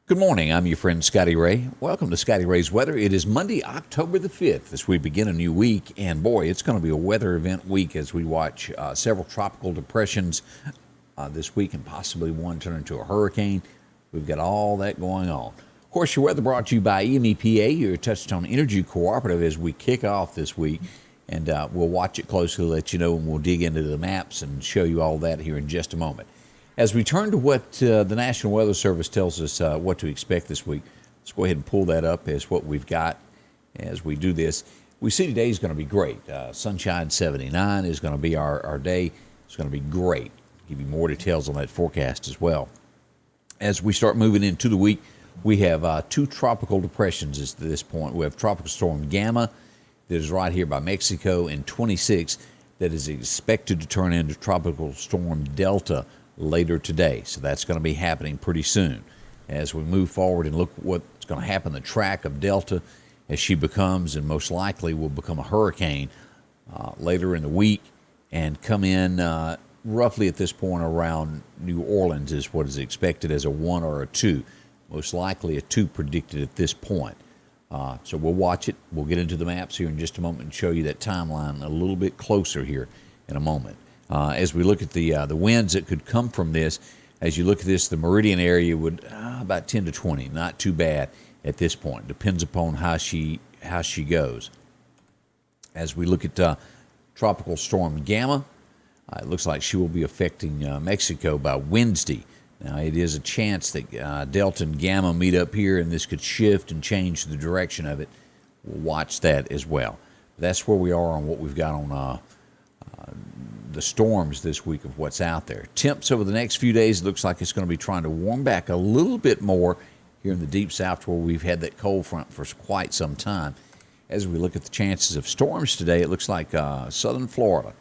Good morning. I'm your friend Scotty Ray. Welcome to Scotty Ray's Weather. It is Monday, October the 5th as we begin a new week. And boy, it's going to be a weather event week as we watch several tropical depressions this week and possibly one turn into a hurricane. We've got all that going on. Of course, your weather brought to you by EMEPA, your Touchstone Energy Cooperative, as we kick off this week. And we'll watch it closely, let you know, and we'll dig into the maps and show you all that here in just a moment. As we turn to what the National Weather Service tells us what to expect this week, let's go ahead and pull that up as what we've got as we do this. We see today is going to be great. Sunshine 79 is going to be our day. It's going to be great. I'll give you more details on that forecast as well. As we start moving into the week, we have two tropical depressions at this point. We have Tropical Storm Gamma that is right here by Mexico, and 26 that is expected to turn into Tropical Storm Delta later today. So that's going to be happening pretty soon. As we move forward and look at what's going to happen, the track of Delta as she becomes and most likely will become a hurricane later in the week and come in roughly at this point around New Orleans is what is expected as a 1 or a 2. Most likely a 2 predicted at this point. So we'll watch it. We'll get into the maps here in just a moment and show you that timeline a little bit closer here in a moment. As we look at the winds that could come from this, as you look at this, the Meridian area would about 10 to 20, not too bad at this point. Depends upon how she goes. As we look at Tropical Storm Gamma, it looks like she will be affecting Mexico by Wednesday. Now, it is a chance that Delta and Gamma meet up here, and this could shift and change the direction of it. We'll watch that as well. That's where we are on what we've got on the storms this week of what's out there. Temps over the next few days, it looks like it's going to be trying to warm back a little bit more here in the deep south where we've had that cold front for quite some time. As we look at the chances of storms today, it looks like southern Florida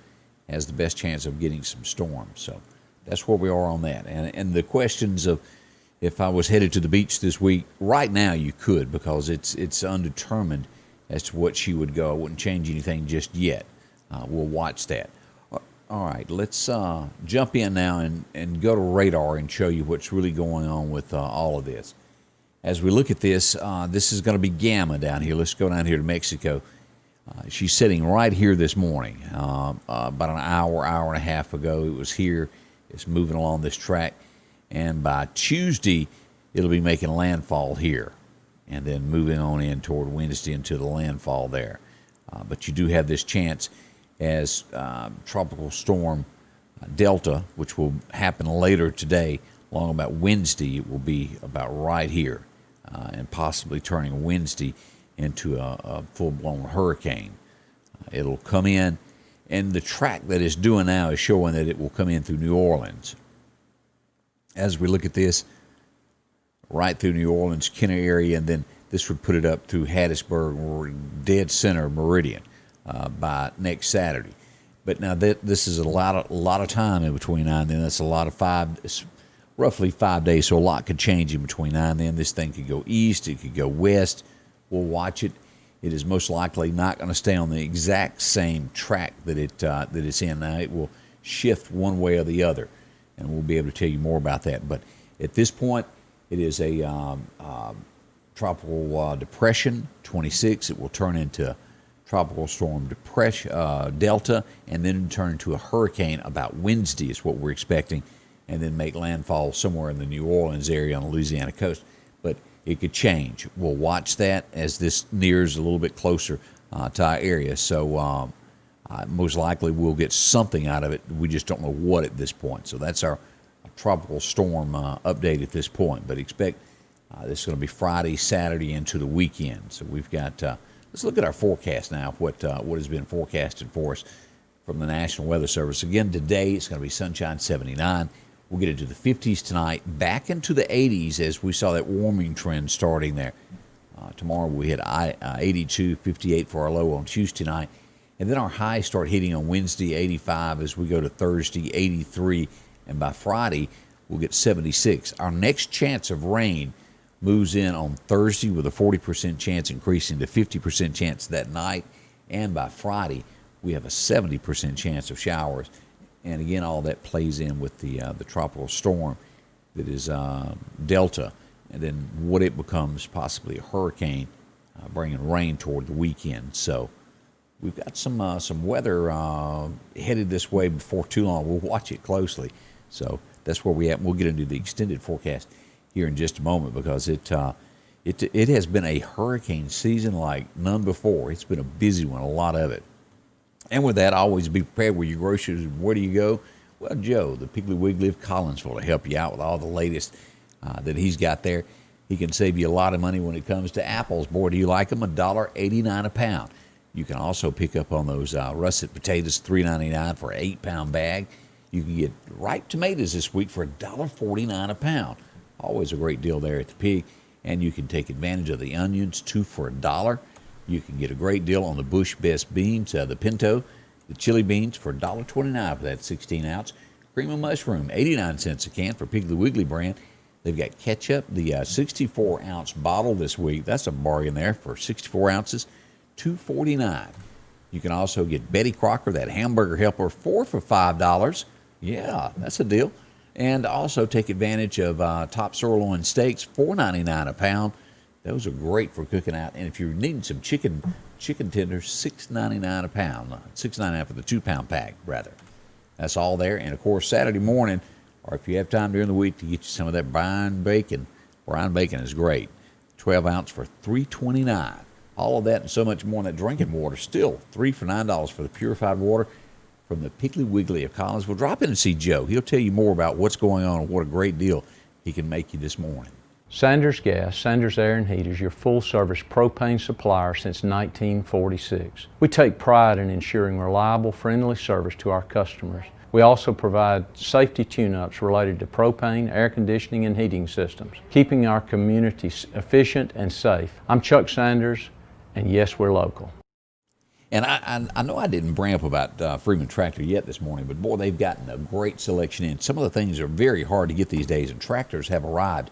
has the best chance of getting some storms. So that's where we are on that. And the questions of if I was headed to the beach this week, right now you could, because it's undetermined as to what she would go. I wouldn't change anything just yet. We'll watch that. All right, let's jump in now and go to radar and show you what's really going on with all of this. As we look at this, this is going to be Gamma down here. Let's go down here to Mexico. She's sitting right here this morning. About an hour and a half ago, it was here. It's moving along this track. And by Tuesday, it'll be making landfall here and then moving on in toward Wednesday into the landfall there. But you do have this chance as Tropical Storm Delta, which will happen later today, along about Wednesday. It will be about right here and possibly turning Wednesday into a full-blown hurricane. It'll come in, and the track that it's doing now is showing that it will come in through New Orleans. As we look at this, right through New Orleans, Kenner area, and then this would put it up through Hattiesburg, or dead center Meridian. By next Saturday. But now this is a lot of time in between now and then. That's a lot of roughly 5 days, so a lot could change in between now and then. This thing could go east, it could go west. We'll watch it. It is most likely not going to stay on the exact same track that it's in now. It will shift one way or the other, and we'll be able to tell you more about that. But at this point, it is a tropical depression, 26. It will turn into Tropical Storm Delta, and then turn into a hurricane about Wednesday is what we're expecting, and then make landfall somewhere in the New Orleans area on the Louisiana coast. But it could change. We'll watch that as this nears a little bit closer to our area. So most likely we'll get something out of it. We just don't know what at this point. So that's our tropical storm update at this point. But expect this is going to be Friday, Saturday into the weekend. So we've got... let's look at our forecast now, what has been forecasted for us from the National Weather Service. Again, today it's going to be sunshine 79. We'll get into the 50s tonight, back into the 80s as we saw that warming trend starting there. Tomorrow we hit 82, 58 for our low on Tuesday night. And then our highs start hitting on Wednesday, 85, as we go to Thursday, 83. And by Friday, we'll get 76. Our next chance of rain moves in on Thursday with a 40% chance increasing to 50% chance that night. And by Friday, we have a 70% chance of showers. And again, all that plays in with the tropical storm that is Delta. and then what it becomes possibly a hurricane, bringing rain toward the weekend. So we've got some weather headed this way before too long. We'll watch it closely. So that's where we at. We'll get into the extended forecast here in just a moment, because it has been a hurricane season like none before. It's been a busy one, a lot of it. And with that, always be prepared with your groceries. Where do you go? Well, Joe, the Piggly Wiggly of Collinsville, to help you out with all the latest that he's got there. He can save you a lot of money when it comes to apples. Boy, do you like them? $1.89 a pound. You can also pick up on those russet potatoes, $3.99 for an 8-pound bag. You can get ripe tomatoes this week for $1.49 a pound. Always a great deal there at the Pig. And you can take advantage of the onions, 2 for $1. You can get a great deal on the Bush Best beans, the pinto, the chili beans for $1.29 for that 16-ounce. Cream of mushroom, 89 cents a can for Piggly Wiggly brand. They've got ketchup, the 64-ounce bottle this week. That's a bargain there for 64 ounces, $2.49. You can also get Betty Crocker, that hamburger helper, 4 for $5. Yeah, that's a deal. And also take advantage of top sirloin steaks, $4.99 a pound. Those are great for cooking out. And if you're needing some chicken tenders, $6.99 a pound. $6.99 for the 2-pound pack, rather. That's all there. And, of course, Saturday morning, or if you have time during the week to get you some of that brine bacon. Brine bacon is great. 12-ounce for $3.29. All of that and so much more in that drinking water. Still, $3 for $9 for the purified water from the Piggly Wiggly of Collinsville. Drop in and see Joe. He'll tell you more about what's going on and what a great deal he can make you this morning. Sanders Gas, Sanders Air and Heat is your full-service propane supplier since 1946. We take pride in ensuring reliable, friendly service to our customers. We also provide safety tune-ups related to propane, air conditioning, and heating systems, keeping our community efficient and safe. I'm Chuck Sanders, and yes, we're local. And I know I didn't bring up about Freeman Tractor yet this morning, but boy, they've gotten a great selection in. Some of the things are very hard to get these days, and tractors have arrived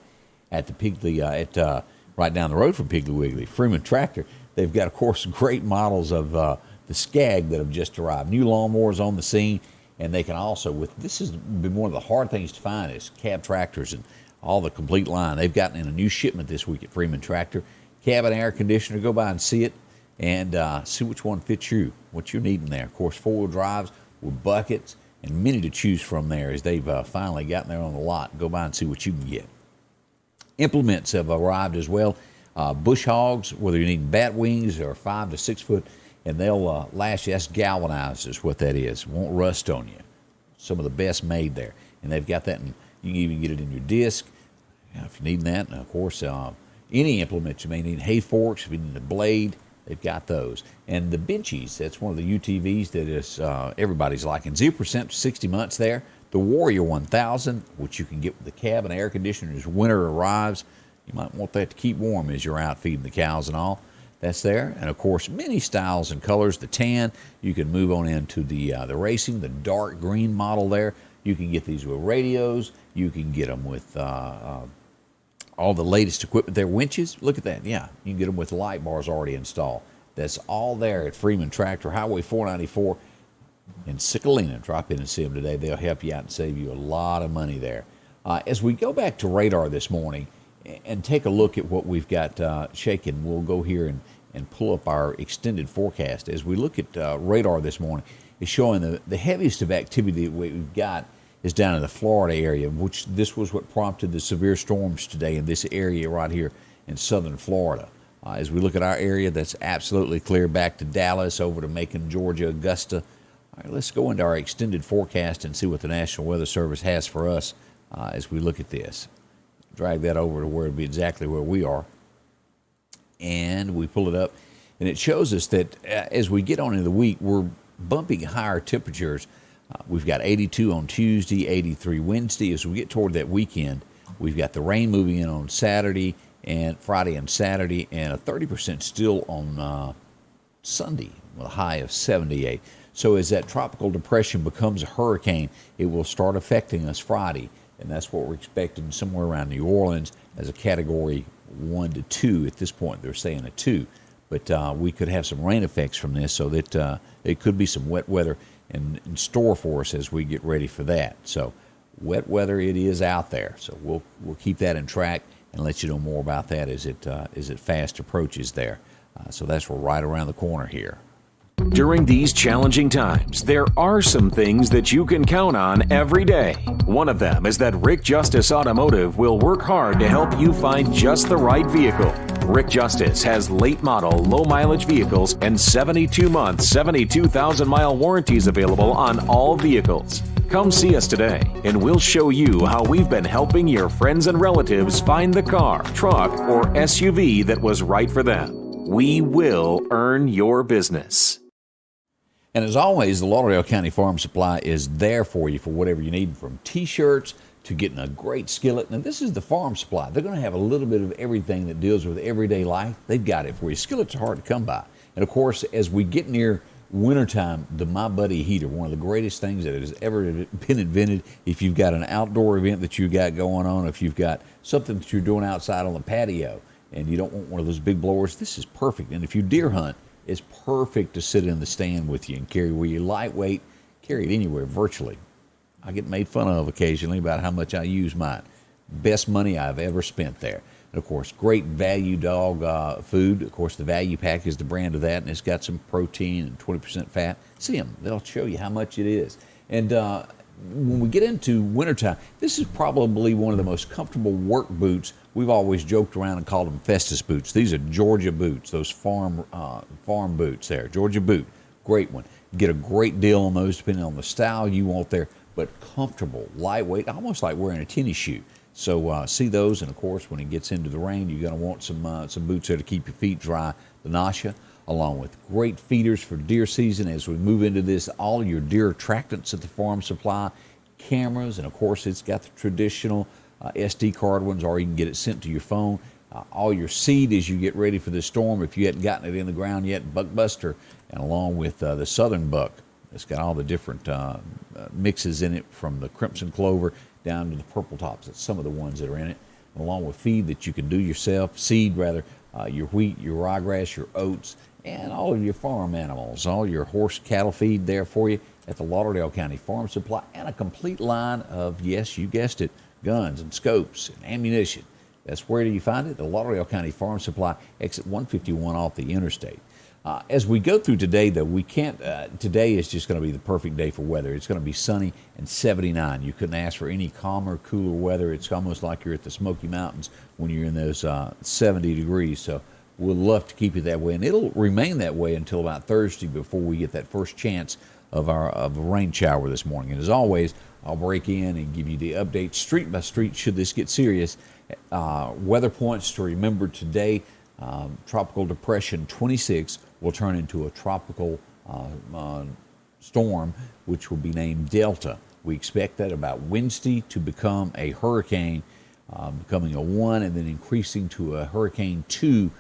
at the Piggly, right down the road from Piggly Wiggly, Freeman Tractor. They've got, of course, great models of the Skag that have just arrived. New lawnmowers on the scene, and they can also, this has been one of the hard things to find, is cab tractors and all the complete line. They've gotten in a new shipment this week at Freeman Tractor. Cabin air conditioner, go by and see it, and see which one fits you, what you're needing there. Of course, 4-wheel drives with buckets and many to choose from there as they've finally gotten there on the lot. Go by and see what you can get. Implements have arrived as well. Bush hogs, whether you need bat wings or 5 to 6 foot, and they'll last you. That's galvanized is what that is. Won't rust on you. Some of the best made there. And they've got that, and you can even get it in your disc if you need that. And, of course, any implements you may need. Hay forks, if you need a blade, they've got those. And the benchies, that's one of the UTVs that is everybody's liking. 0% for 60 months there. The Warrior 1000, which you can get with the cab and air conditioner as winter arrives. You might want that to keep warm as you're out feeding the cows and all. That's there. And, of course, many styles and colors. The tan, you can move on into the racing, the dark green model there. You can get these with radios. You can get them with all the latest equipment there. Winches, look at that. Yeah, you can get them with light bars already installed. That's all there at Freeman Tractor, Highway 494 in Sickalina. Drop in and see them today. They'll help you out and save you a lot of money there. As we go back to radar this morning and take a look at what we've got shaking, we'll go here and pull up our extended forecast. As we look at radar this morning, it's showing the heaviest of activity that we've got is down in the Florida area, which this was what prompted the severe storms today in this area right here in southern Florida. As we look at our area, that's absolutely clear back to Dallas, over to Macon, Georgia, Augusta. All right, let's go into our extended forecast and see what the National Weather Service has for us as we look at this. Drag that over to where it'll be exactly where we are. And we pull it up, and it shows us that as we get on into the week, we're bumping higher temperatures. We've got 82 on Tuesday, 83 Wednesday. As we get toward that weekend, we've got the rain moving in on Saturday and Friday and Saturday, and a 30% still on Sunday with a high of 78. So as that tropical depression becomes a hurricane, it will start affecting us Friday, and that's what we're expecting somewhere around New Orleans as a category 1 to 2. At this point, they're saying a 2. But we could have some rain effects from this, so that it could be some wet weather in store for us as we get ready for that. So wet weather, it is out there. So we'll keep that in track and let you know more about that as it fast approaches there. So that's right around the corner here. During these challenging times, there are some things that you can count on every day. One of them is that Rick Justice Automotive will work hard to help you find just the right vehicle. Rick Justice has late model, low mileage vehicles and 72-month, 72,000-mile warranties available on all vehicles. Come see us today, and we'll show you how we've been helping your friends and relatives find the car, truck, or SUV that was right for them. We will earn your business. And as always, the Lauderdale County Farm Supply is there for you for whatever you need, from T-shirts to getting a great skillet. Now, this is the Farm Supply. They're going to have a little bit of everything that deals with everyday life. They've got it for you. Skillets are hard to come by. And, of course, as we get near wintertime, the My Buddy heater, one of the greatest things that has ever been invented. If you've got an outdoor event that you got going on, if you've got something that you're doing outside on the patio and you don't want one of those big blowers, this is perfect. And if you deer hunt, it's perfect to sit in the stand with you and carry where you're lightweight, carry it anywhere virtually. I get made fun of occasionally about how much I use mine. Best money I've ever spent there. And of course, great value dog food. Of course, the Value Pack is the brand of that, and it's got some protein and 20% fat. See them, they'll show you how much it is. And when we get into wintertime, this is probably one of the most comfortable work boots. We've always joked around and called them Festus boots. These are Georgia boots, those farm boots there. Georgia boot, great one. Get a great deal on those depending on the style you want there, but comfortable, lightweight, almost like wearing a tennis shoe. So see those, and of course, when it gets into the rain, you're going to want some boots there to keep your feet dry. The Nasha, along with great feeders for deer season as we move into this, all your deer attractants at the Farm Supply, cameras, and of course, it's got the traditional SD card ones, or you can get it sent to your phone. All your seed as you get ready for this storm, if you hadn't gotten it in the ground yet, Buckbuster, and along with the Southern Buck. It's got all the different mixes in it, from the crimson clover down to the purple tops. That's some of the ones that are in it, along with feed that you can do yourself, your wheat, your ryegrass, your oats, and all of your farm animals, all your horse, cattle feed there for you at the Lauderdale County Farm Supply, and a complete line of, yes, you guessed it, guns and scopes and ammunition. That's where do you find it? The Lauderdale County Farm Supply, exit 151 off the interstate. As we go through today, though, we can't, today is just going to be the perfect day for weather. It's going to be sunny and 79. You couldn't ask for any calmer, cooler weather. It's almost like you're at the Smoky Mountains when you're in those 70 degrees. So we'll love to keep it that way. And it'll remain that way until about Thursday before we get that first chance of a rain shower this morning. And as always, I'll break in and give you the update street by street should this get serious. Weather points to remember today. Tropical Depression 26 will turn into a tropical storm, which will be named Delta. We expect that about Wednesday to become a hurricane, becoming a 1 and then increasing to a Hurricane 2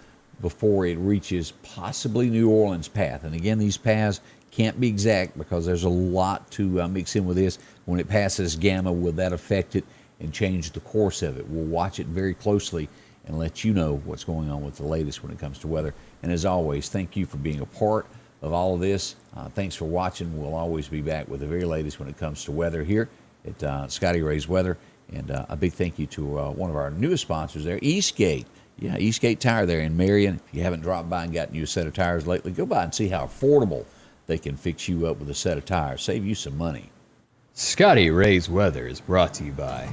before it reaches possibly New Orleans' path. And again, these paths can't be exact because there's a lot to mix in with this. When it passes Gamma, will that affect it and change the course of it? We'll watch it very closely and let you know what's going on with the latest when it comes to weather. And as always, thank you for being a part of all of this. Thanks for watching. We'll always be back with the very latest when it comes to weather here at Scotty Ray's Weather. And a big thank you to one of our newest sponsors there, Eastgate. Yeah, Eastgate Tire there in Marion. If you haven't dropped by and gotten you a set of tires lately, go by and see how affordable they can fix you up with a set of tires. Save you some money. Scotty Ray's Weather is brought to you by